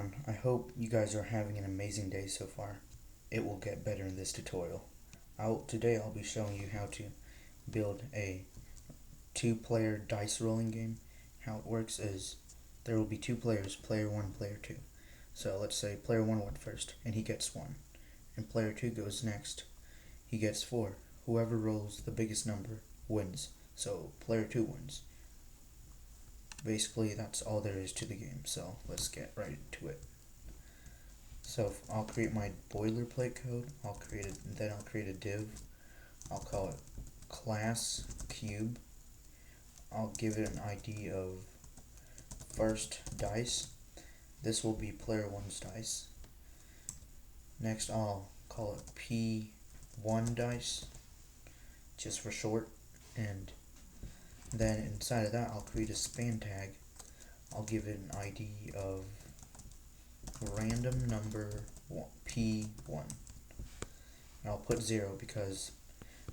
everyone, I hope you guys are having an amazing day so far. It will get better in this tutorial. Today I'll be showing you how to build a two-player dice rolling game. How it works is there will be two players, player 1, player 2. So let's say player 1 went first and he gets 1, and player 2 goes next. He gets 4. Whoever rolls the biggest number wins. So player 2 wins. Basically, that's all there is to the game, so let's get right to it. So I'll create my boilerplate code, then I'll create a div, I'll call it class cube, I'll give it an ID of first dice, this will be player 1's dice. Next I'll call it P1 dice, just for short, and then inside of that I'll create a span tag. I'll give it an ID of random number P1. And I'll put 0 because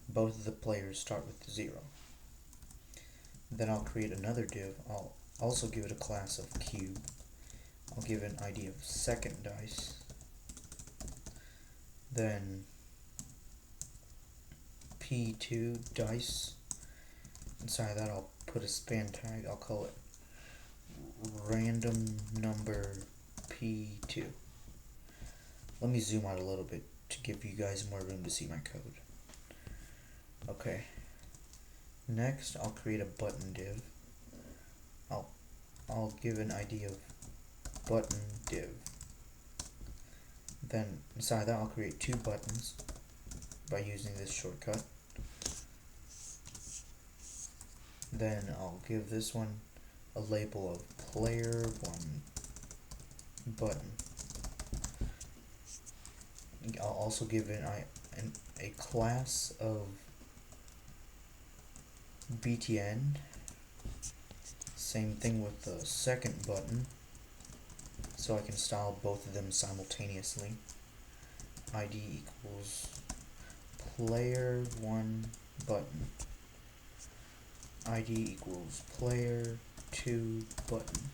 both of the players start with 0. Then I'll create another div. I'll also give it a class of cube. I'll give it an ID of second dice. Then P2 dice. Inside that I'll put a span tag. I'll call it random number P2. Let me zoom out a little bit to give you guys more room to see my code. Okay. Next I'll create a button div. I'll give an ID of button div. Then inside that I'll create two buttons by using this shortcut. Then I'll give this one a label of player 1 button. I'll also give it a class of btn. Same thing with the second button, so I can style both of them simultaneously. ID equals player 1 button. ID equals player 2 button.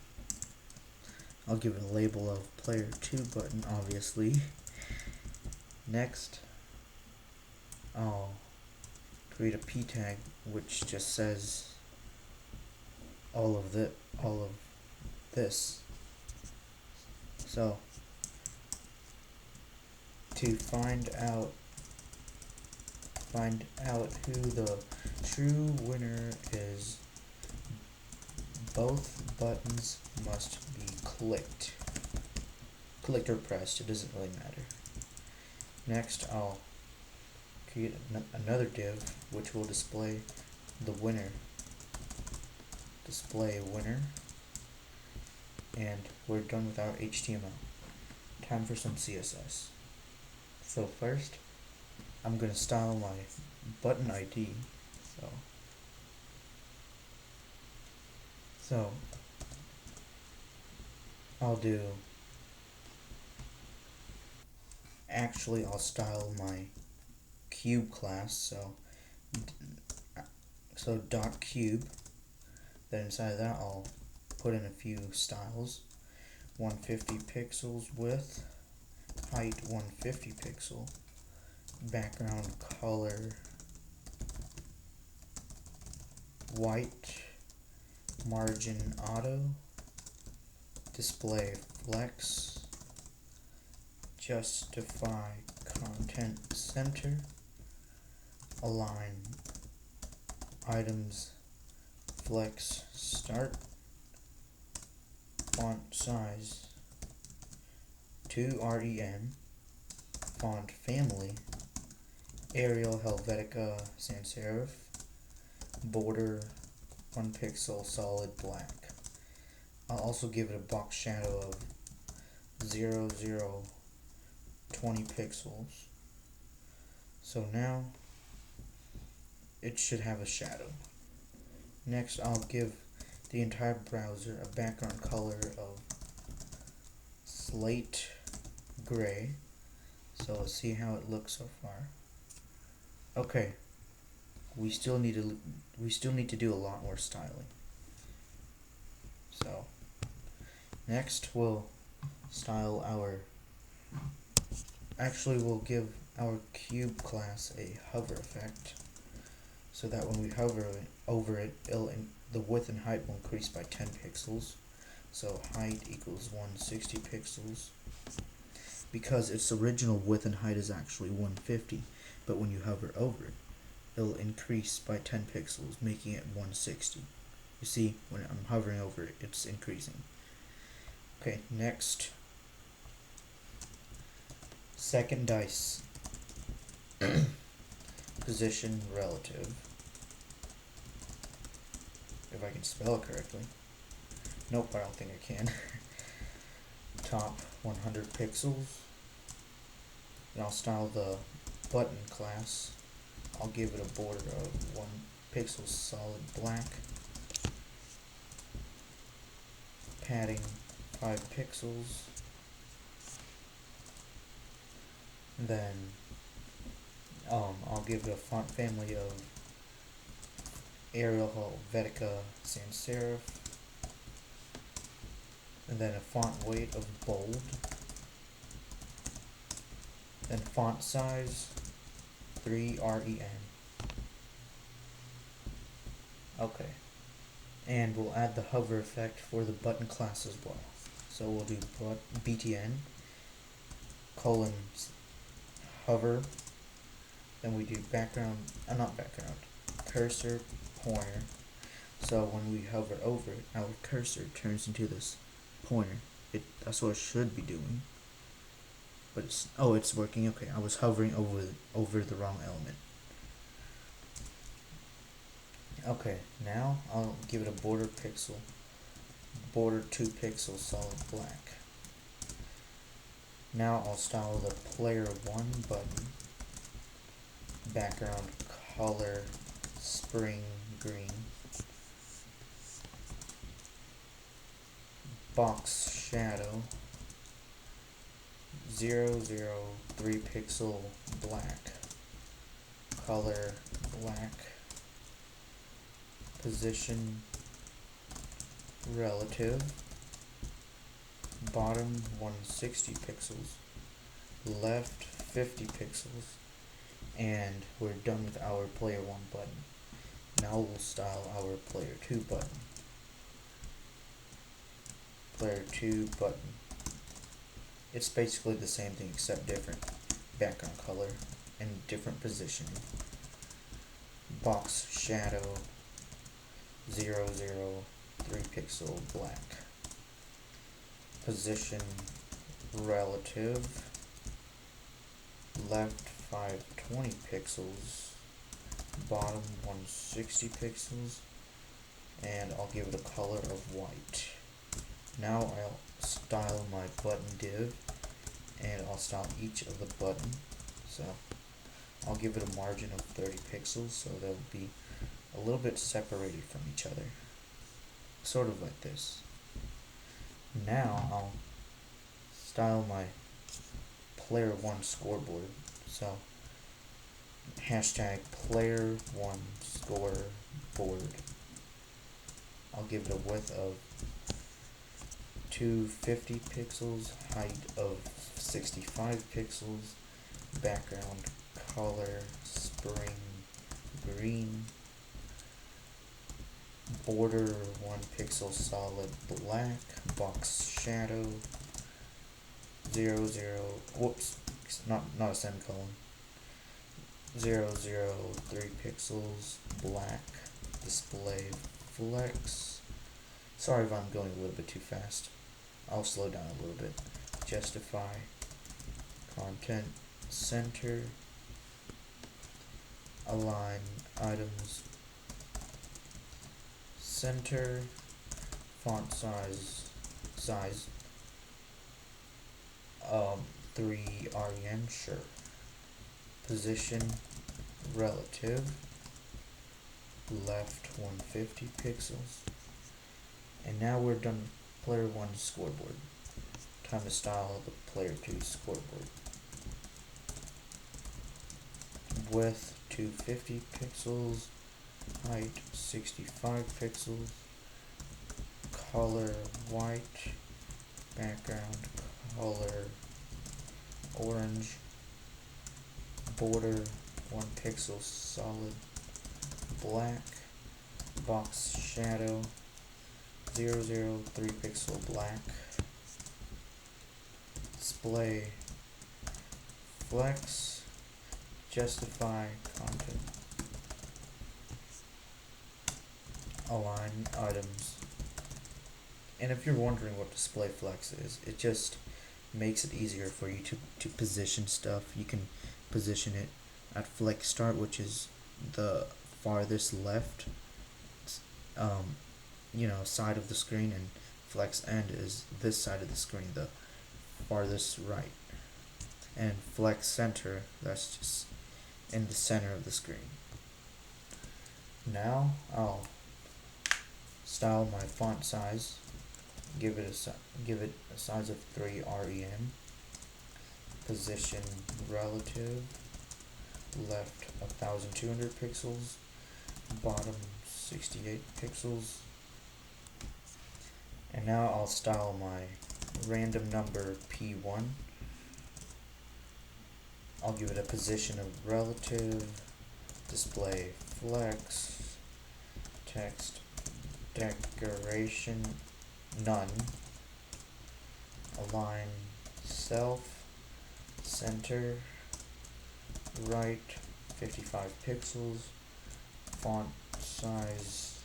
I'll give it a label of player 2 button, obviously. Next, I'll create a p tag which just says all of this. So to find out who the true winner is, both buttons must be clicked or pressed, it doesn't really matter. Next I'll create another div which will display the winner. Display winner. And we're done with our HTML. Time for some CSS. So first I'm going to style my button ID. So I'll style my cube class. So dot cube. Then inside of that I'll put in a few styles. 150 pixels width, height 150 pixel, background color white, margin auto, display flex, justify content center, align items flex start, font size 2 REM, font family Arial Helvetica sans serif, border 1 pixel solid black. I'll also give it a box shadow of 20 pixels. So now it should have a shadow. Next I'll give the entire browser a background color of slate gray. So let's see how it looks so far. Okay, we still need to do a lot more styling. So next we'll style our, actually we'll give our cube class a hover effect, so that when we hover over it, the width and height will increase by 10 pixels. So height equals 160 pixels. Because its original width and height is actually 150, but when you hover over it, it'll increase by 10 pixels, making it 160. You see, when I'm hovering over it, it's increasing. Okay, next. Second dice. Position relative. If I can spell it correctly. Nope, I don't think I can. Top 100 pixels. And I'll style the button class. I'll give it a border of 1 pixel solid black. Padding 5 pixels. Then I'll give it a font family of Arial, Helvetica, Sans Serif, and then a font weight of bold, then font size 3 REN. Okay, and we'll add the hover effect for the button class as well. So we'll do btn colon hover, then we do background, not background, cursor pointer. So when we hover over it, our cursor turns into this pointer. That's what it should be doing. But it's working. Okay, I was hovering over the wrong element. Okay, now I'll give it a border 2 pixels solid black. Now I'll style the player 1 button, background color spring green, box shadow 003 pixel black, color black, position relative, bottom 160 pixels, left 50 pixels, and we're done with our player 1 button. Now we'll style our player 2 button. Player 2 button. It's basically the same thing except different background color and different positioning. Box shadow 003 pixel black. Position relative, left 520 pixels, bottom 160 pixels, and I'll give it a color of white. Now I'll style my button div, and I'll style each of the button. So I'll give it a margin of 30 pixels, so they'll be a little bit separated from each other, sort of like this. Now I'll style my player 1 scoreboard. So hashtag player 1 scoreboard. I'll give it a width of 250 pixels, height of 65 pixels, background color spring green, border 1 pixel solid black, box shadow not a semicolon, 003 pixels black, display flex. Sorry if I'm going a little bit too fast. I'll slow down a little bit. Justify content center, align items center, font size 3 REN, sure. Position relative, left 150 pixels. And now we're done with player 1 scoreboard. Time to style the player 2 scoreboard. Width 250 pixels, height 65 pixels, color white, background color orange, border 1 pixel solid black, box shadow 003 pixel black, display flex, justify content, align items. And if you're wondering what display flex is, it just makes it easier for you to position stuff. You can position it at flex start, which is the farthest left side of the screen, and flex end is this side of the screen, the farthest right, and flex center, that's just in the center of the screen. Now I'll style my font size, give it a size of 3 rem, position relative, left 1200 pixels, bottom 68 pixels. And now I'll style my random number p1. I'll give it a position of relative, display flex, text decoration none, align self, center right 55 pixels, font size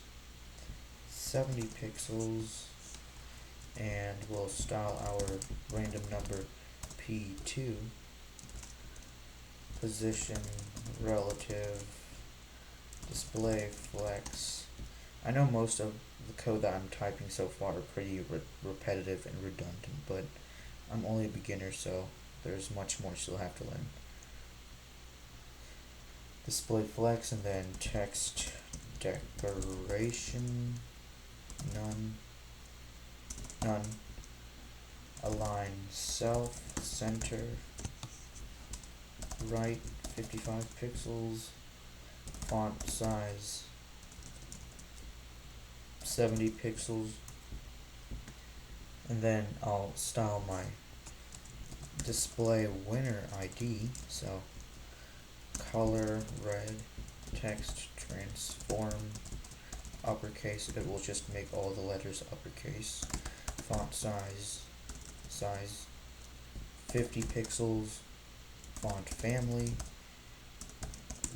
70 pixels, and we'll style our random number p2, position relative, display flex. I know most of the code that I'm typing so far are pretty repetitive and redundant, but I'm only a beginner, so there's much more still have to learn. Display flex, and then text decoration none, align self, center right 55 pixels, font size 70 pixels, and then I'll style my display winner ID, so color red, text transform uppercase, it will just make all the letters uppercase, font size 50 pixels, font family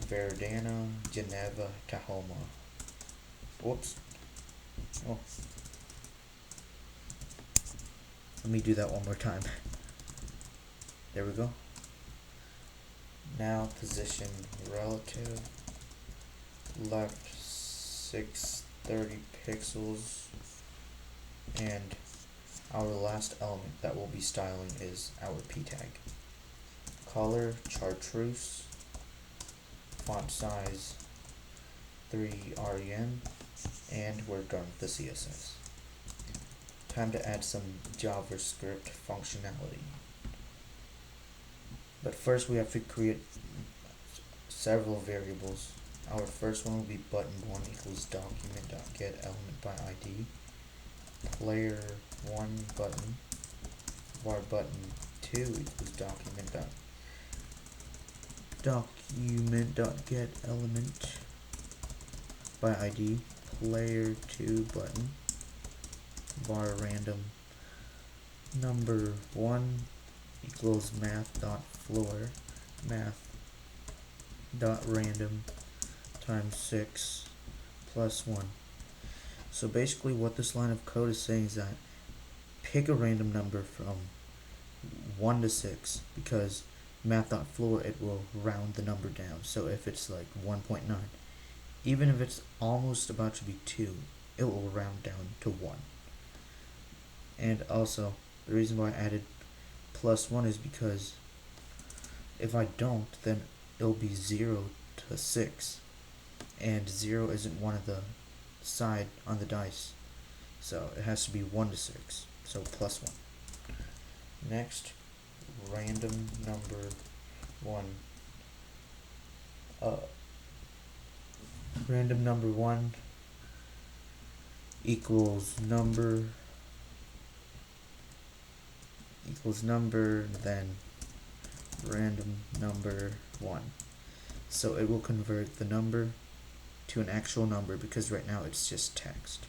Verdana Geneva Tahoma. Whoops. Oh. Let me do that one more time. There we go. Now position relative, left 630 pixels, and our last element that we'll be styling is our p tag. Color chartreuse, font size 3 rem, and we're done with the CSS. Time to add some JavaScript functionality. But first we have to create several variables. Our first one will be button1 equals document.getElementById, player1 button, var button2 equals document.getElementById, player2 button, var random number 1 equals math.floor, math.random times 6 plus 1. So basically what this line of code is saying is that pick a random number from 1 to 6, because math.floor, it will round the number down. So if it's like 1.9, even if it's almost about to be 2, it will round down to 1. And also, the reason why I added plus 1 is because if I don't, then it'll be 0 to 6, and 0 isn't one of the side on the dice, so it has to be 1 to 6, so plus 1. Next, random number 1, random number 1 equals number, then random number 1. So it will convert the number to an actual number because right now it's just text.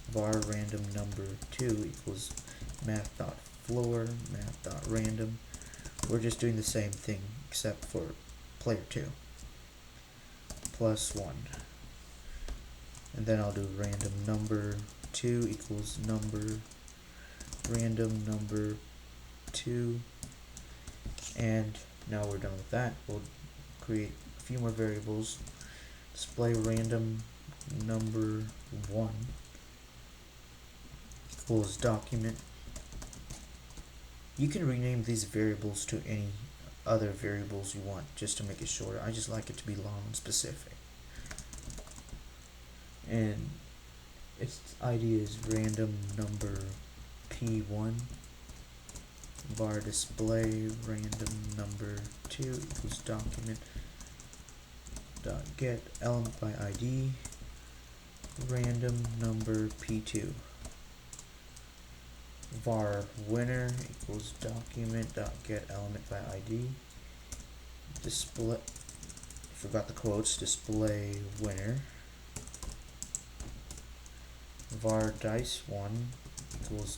Var random number 2 equals math.floor, math.random. We're just doing the same thing except for player 2. Plus 1. And then I'll do random number 2 equals number random number 2. And now we're done with that. We'll create a few more variables. Display random number 1 equals document. You can rename these variables to any other variables you want just to make it shorter. I just like it to be long and specific. And its ID is random number P1 var display random number 2 equals document dot get element by ID random number P2 var winner equals document dot get element by ID display, forgot the quotes, display winner var dice1 equals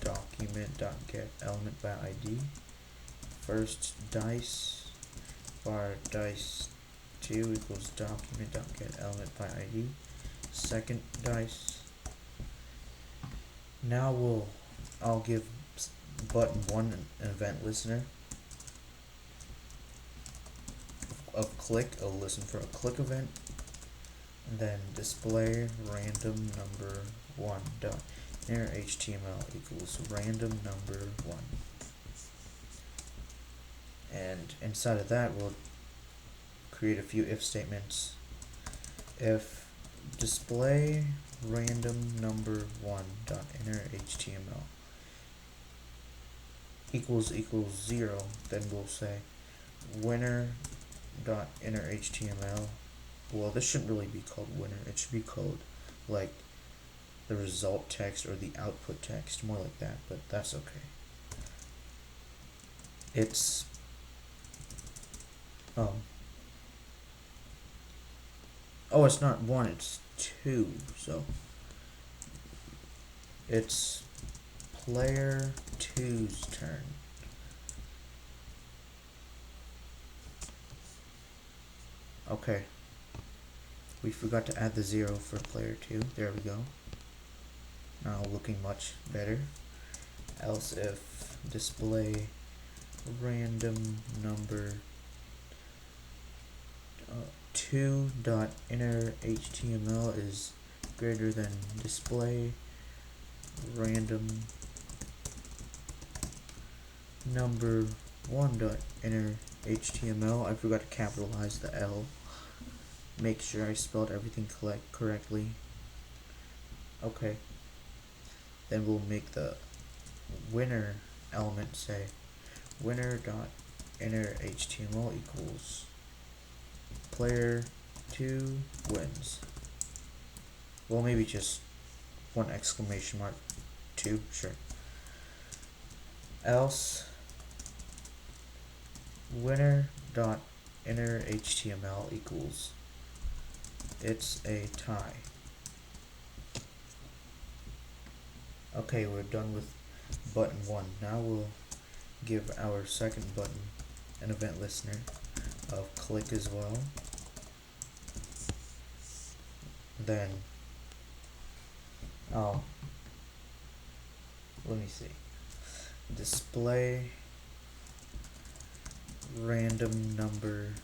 document dot get element by ID first dice var dice2 equals document dot get element by ID second dice. Now I'll give button 1 an event listener of click. I'll listen for a click event, and then display random number 1 dot inner HTML equals random number 1. And inside of that, we'll create a few if statements. If display random number 1 dot inner HTML equals 0, then we'll say winner dot inner HTML. Well, this shouldn't really be called winner. It should be called like the result text or the output text, more like that, but that's okay. It's it's not 1, it's 2, so it's player 2's turn. Okay, we forgot to add the 0 for player 2. There we go. Now looking much better. Else if display random number 2 dot inner HTML is greater than display random number 1 dot inner HTML. I forgot to capitalize the L. Make sure I spelled everything correctly. Okay. Then we'll make the winner element say winner dot inner HTML equals player 2 wins. Well, maybe just 1 exclamation mark 2, sure. Else winner dot inner HTML equals it's a tie. Okay, we're done with button 1. Now we'll give our second button an event listener of click as well. Then let me see. Display random number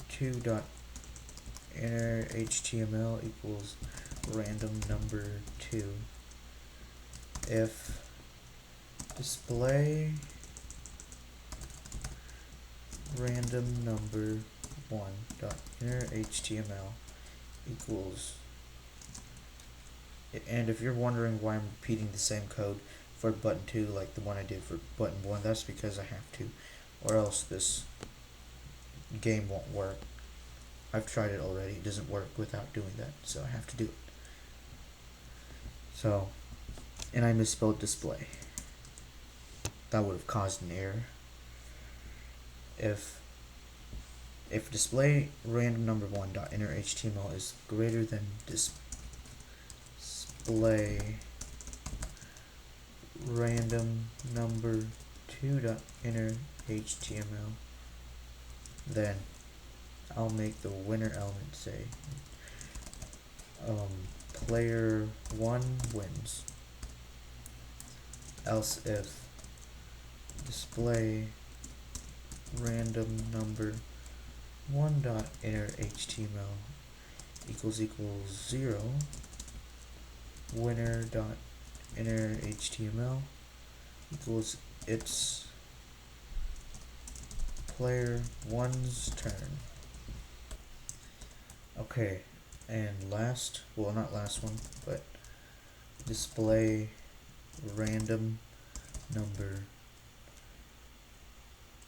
2 dot inner HTML equals random number 2 if display random number 1 dot inner HTML equals, and if you're wondering why I'm repeating the same code for button 2 like the one I did for button 1, that's because I have to, or else this game won't work. I've tried it already, it doesn't work without doing that, so I have to do it. So, and I misspelled display. that would have caused an error. If display random number one dot inner HTML is greater than display random number two dot inner HTML, then I'll make the winner element say player one wins. Else if display random number one dot inner HTML equals 0, winner dot inner HTML equals it's player one's turn. Okay, and last, well, not last one, but display random number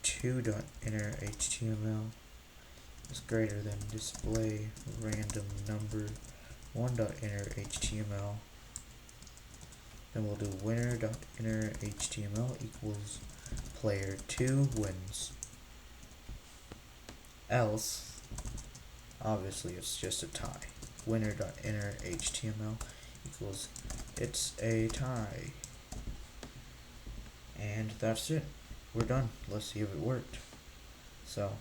two dot inner HTML is greater than display random number one dot inner HTML. Then we'll do winner dot inner HTML equals player two wins. Else, obviously it's just a tie. Winner dot inner HTML equals it's a tie. And that's it. We're done. Let's see if it worked. So,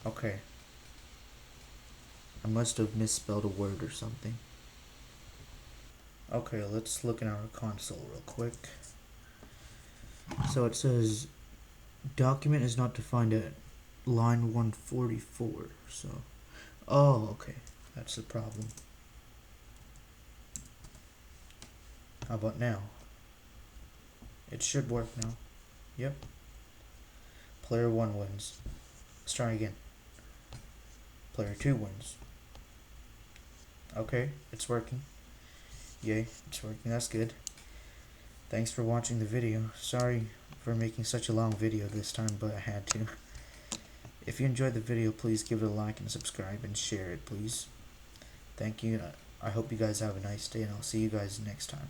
okay. I must have misspelled a word or something. Okay, let's look in our console real quick. So it says document is not defined at line 144. So, oh, okay. That's the problem. How about now? It should work now. Yep. Player 1 wins. Let's try again. Player 2 wins. Okay, it's working. Yay, it's working. That's good. Thanks for watching the video. Sorry for making such a long video this time, but I had to. If you enjoyed the video, please give it a like and subscribe and share it, please. Thank you. I hope you guys have a nice day, and I'll see you guys next time.